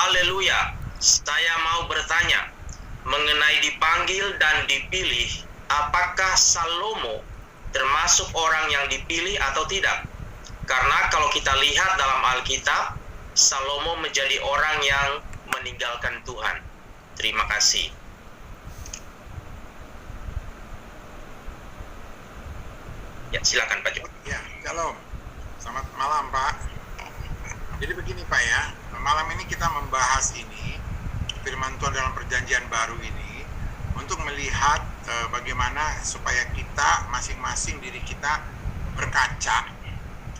Haleluya. Saya mau bertanya mengenai dipanggil dan dipilih, apakah Salomo termasuk orang yang dipilih atau tidak? Karena kalau kita lihat dalam Alkitab, Salomo menjadi orang yang meninggalkan Tuhan. Terima kasih. Ya, silakan Pak Jo. Ya, shalom. Selamat malam, Pak. Jadi begini, Pak ya. Malam ini kita membahas ini, firman Tuhan dalam perjanjian baru ini, untuk melihat bagaimana supaya kita, masing-masing diri kita berkaca,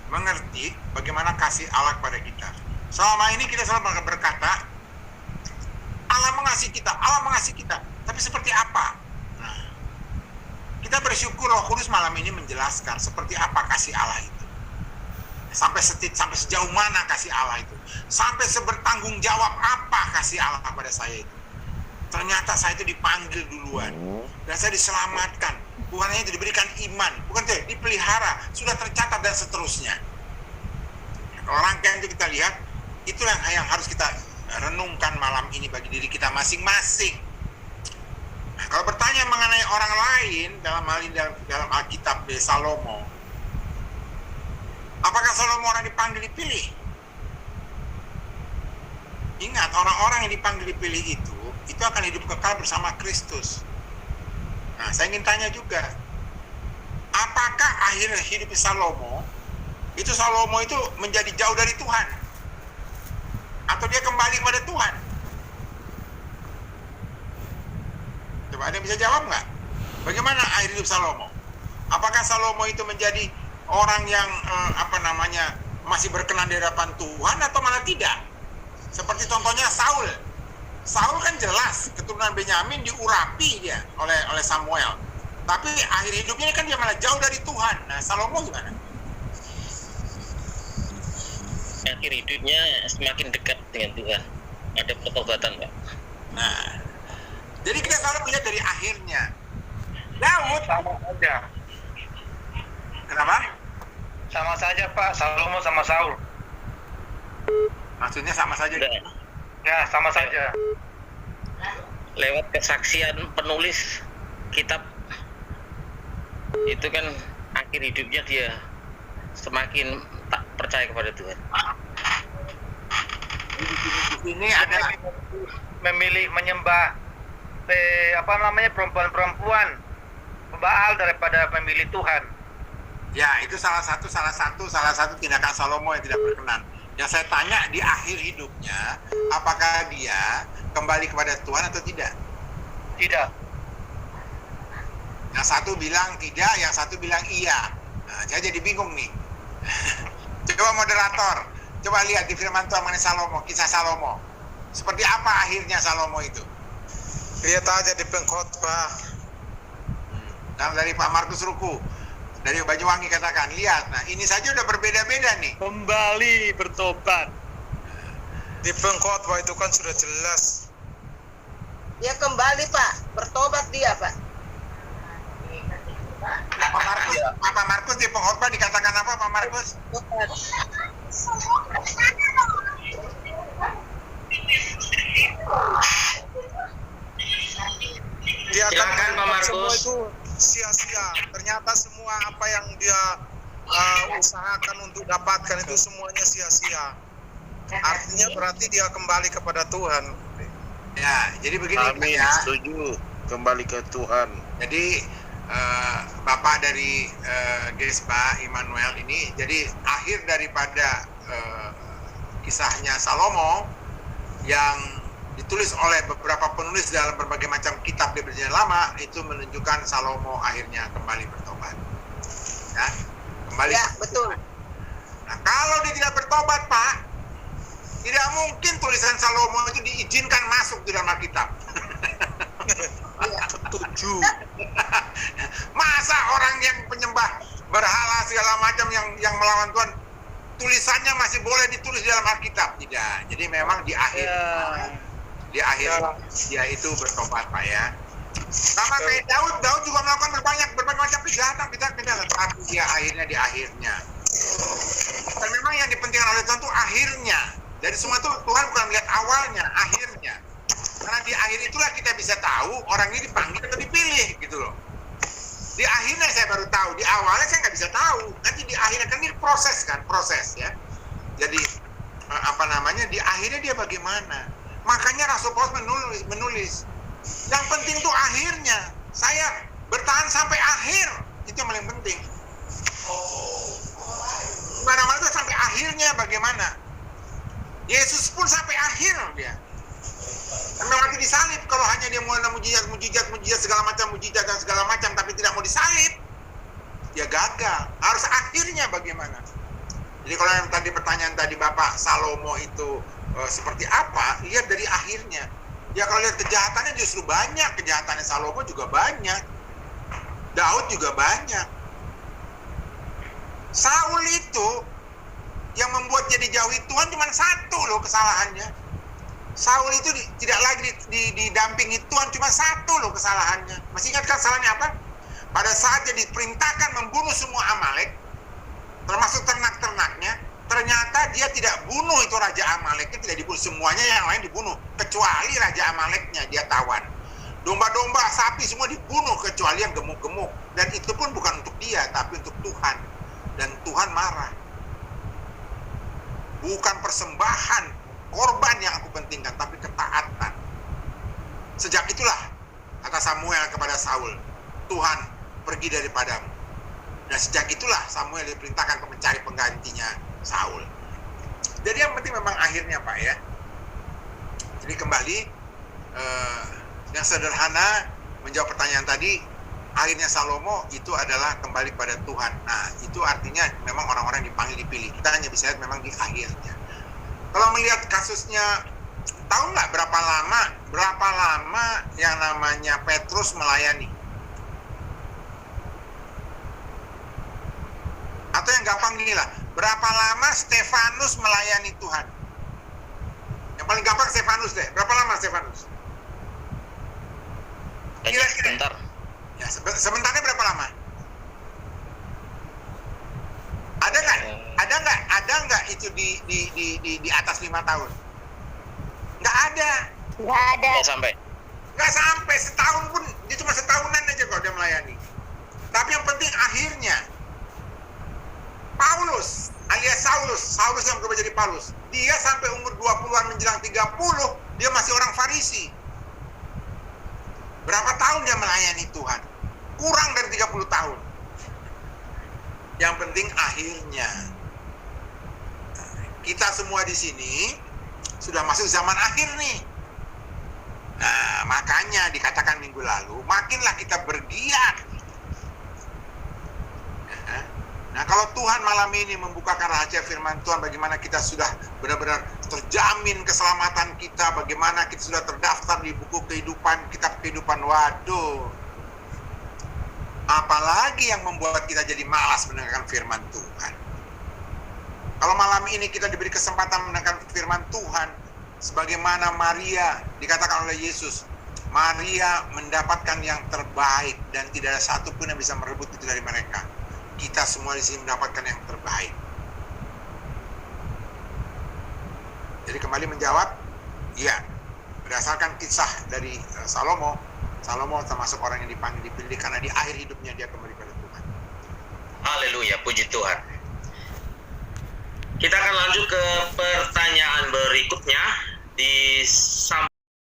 mengerti bagaimana kasih Allah kepada kita. Selama ini kita selalu berkata, Allah mengasihi kita, Allah mengasihi kita. Tapi seperti apa? Nah, kita bersyukur Roh Kudus malam ini menjelaskan seperti apa kasih Allah itu. Sampai sejauh mana kasih Allah itu. Sampai sebertanggung jawab apa kasih Allah pada saya itu. Ternyata saya itu dipanggil duluan. Dan saya diselamatkan. Bukan hanya itu diberikan iman. Bukan itu dipelihara. Sudah tercatat dan seterusnya. Kalau rangkaian itu kita lihat, itulah yang harus kita renungkan malam ini bagi diri kita masing-masing. Nah, kalau bertanya mengenai orang lain dalam hal ini dalam Alkitab Salomo, apakah Salomo orang dipanggil dipilih? Ingat, orang-orang yang dipanggil dipilih itu akan hidup kekal bersama Kristus. Nah, saya ingin tanya juga, apakah akhir hidup Salomo itu menjadi jauh dari Tuhan? Atau dia kembali kepada Tuhan? Coba ada yang bisa jawab nggak? Bagaimana akhir hidup Salomo? Apakah Salomo itu menjadi orang yang masih berkenan di hadapan Tuhan atau malah tidak? Seperti contohnya Saul. Saul kan jelas keturunan Benyamin diurapi dia oleh Samuel. Tapi akhir hidupnya kan dia malah jauh dari Tuhan. Nah, Salomo gimana? Akhir hidupnya semakin dekat dengan Tuhan. Ada pertobatan, Pak. Nah, jadi kita selalu melihat dari akhirnya. Daud Sama saja. kenapa? Sama saja, Pak. Salomo sama Saul. Maksudnya sama saja. Udah. Ya, sama saja. Lewat kesaksian penulis kitab itu kan akhir hidupnya dia semakin tak percaya kepada Tuhan. Di sini ada Memilih menyembah perempuan-perempuan Baal daripada memilih Tuhan. ya itu salah satu tindakan Salomo yang tidak berkenan. Yang saya tanya di akhir hidupnya, apakah dia kembali kepada Tuhan atau tidak? Tidak. Yang satu bilang tidak, yang satu bilang iya. Nah, saya jadi bingung nih. Coba moderator, coba lihat di firman Tuhan mengenai Salomo, kisah Salomo. Seperti apa akhirnya Salomo itu? Lihat aja di pengkhotbah. Dan dari Pak Markus Ruku, dari Banyuwangi katakan, lihat, nah ini saja udah berbeda-beda nih. Kembali bertobat. Di pengkhotbah itu kan sudah jelas. Dia kembali, Pak. Bertobat dia, Pak. Pak Markus di pengkhotbah dikatakan apa, Pak Markus? Dia Silakan, Pak Markus. semua itu sia-sia. Ternyata semua apa yang dia usahakan untuk dapatkan itu semuanya sia-sia. Artinya berarti dia kembali kepada Tuhan. Ya, jadi begini Amin, ya. setuju. Kembali ke Tuhan. Jadi Bapak dari Gespa Immanuel ini, jadi akhir daripada kisahnya Salomo yang ditulis oleh beberapa penulis dalam berbagai macam kitab di Perjanjian Lama, itu menunjukkan Salomo akhirnya kembali bertobat. Ya, kembali. Ya, betul. Nah, kalau dia tidak bertobat, Pak, tidak mungkin tulisan Salomo itu diizinkan masuk di dalam Alkitab. Setuju. Masa orang yang penyembah berhala segala macam yang melawan Tuhan, tulisannya masih boleh ditulis di dalam Alkitab? Tidak. Jadi memang di akhir dia itu bertobat, Pak ya. Sama kayak Daud juga melakukan berbagai macam kejahatan, tapi dia akhirnya di akhirnya. Dan memang yang dipentingkan oleh Tuhan itu akhirnya. Dari semua itu Tuhan bukan melihat awalnya, bisa tahu orang ini dipanggil atau dipilih gitu loh. Di akhirnya saya baru tahu, di awalnya saya nggak bisa tahu. Nanti di akhirnya kan ini proses ya. Jadi di akhirnya dia bagaimana? Makanya Rasul Paulus menulis. Yang penting tuh akhirnya. Saya bertahan sampai akhir, itu yang paling penting. Mana-mana itu sampai akhirnya bagaimana? Yesus pun sampai akhir dia. Karena mati disalib, kalau hanya dia mau mujizat segala macam, tapi tidak mau disalib, ya gagal. Harus akhirnya bagaimana? Jadi kalau yang tadi pertanyaan tadi Bapak Salomo itu seperti apa? Lihat dari akhirnya. Ya kalau lihat kejahatannya justru banyak, kejahatannya Salomo juga banyak, Daud juga banyak. Saul itu yang membuat dia dijauhi Tuhan cuma satu loh kesalahannya. Saul itu tidak lagi didampingi Tuhan, cuma satu loh kesalahannya. Masih ingat kan salahnya apa? Pada saat dia diperintahkan membunuh semua Amalek, termasuk ternak-ternaknya, ternyata dia tidak bunuh itu Raja Amaleknya, tidak dibunuh. Semuanya yang lain dibunuh, kecuali Raja Amaleknya dia tawan. Domba-domba, sapi semua dibunuh, kecuali yang gemuk-gemuk. Dan itu pun bukan untuk dia, tapi untuk Tuhan. Dan Tuhan marah. Bukan persembahan, korban yang aku pentingkan, tapi ketaatan. Sejak itulah, kata Samuel kepada Saul, Tuhan pergi daripadamu. Dan sejak itulah Samuel diperintahkan untuk mencari penggantinya Saul. Jadi yang penting memang akhirnya Pak ya. Jadi kembali yang sederhana menjawab pertanyaan tadi, akhirnya Salomo itu adalah kembali pada Tuhan. Nah itu artinya memang orang-orang dipanggil dipilih. Kita hanya bisa lihat memang di akhirnya. Kalau melihat kasusnya, tahu nggak berapa lama yang namanya Petrus melayani? Atau yang gampang gini lah, berapa lama Stefanus melayani Tuhan? Yang paling gampang Stefanus deh. Berapa lama Stefanus? Sebentar. Ya, sebentarnya berapa lama? Ada nggak itu di atas 5 tahun? Nggak ada. Nggak sampai setahun pun. Dia cuma setahunan aja kalau dia melayani. Tapi yang penting akhirnya Paulus alias Saulus yang berubah jadi Paulus, dia sampai umur 20-an menjelang 30, dia masih orang Farisi. Berapa tahun dia melayani Tuhan? Kurang dari 30 tahun. Yang penting akhirnya. Kita semua di sini sudah masuk zaman akhir nih. Nah, makanya dikatakan minggu lalu, makinlah kita bergiat. Nah, kalau Tuhan malam ini membukakan rahasia firman Tuhan, bagaimana kita sudah benar-benar terjamin keselamatan kita, bagaimana kita sudah terdaftar di buku kehidupan, kitab kehidupan. Waduh, apalagi yang membuat kita jadi malas mendengarkan firman Tuhan. Kalau malam ini kita diberi kesempatan mendengarkan firman Tuhan, sebagaimana Maria dikatakan oleh Yesus, Maria mendapatkan yang terbaik dan tidak ada satupun yang bisa merebut itu dari mereka. Kita semua di sini mendapatkan yang terbaik. Jadi kembali menjawab, ya, berdasarkan kisah dari Salomo termasuk orang yang dipanggil dipilih karena di akhir hidupnya dia kembali pada Tuhan. Haleluya, puji Tuhan. Kita akan lanjut ke pertanyaan berikutnya di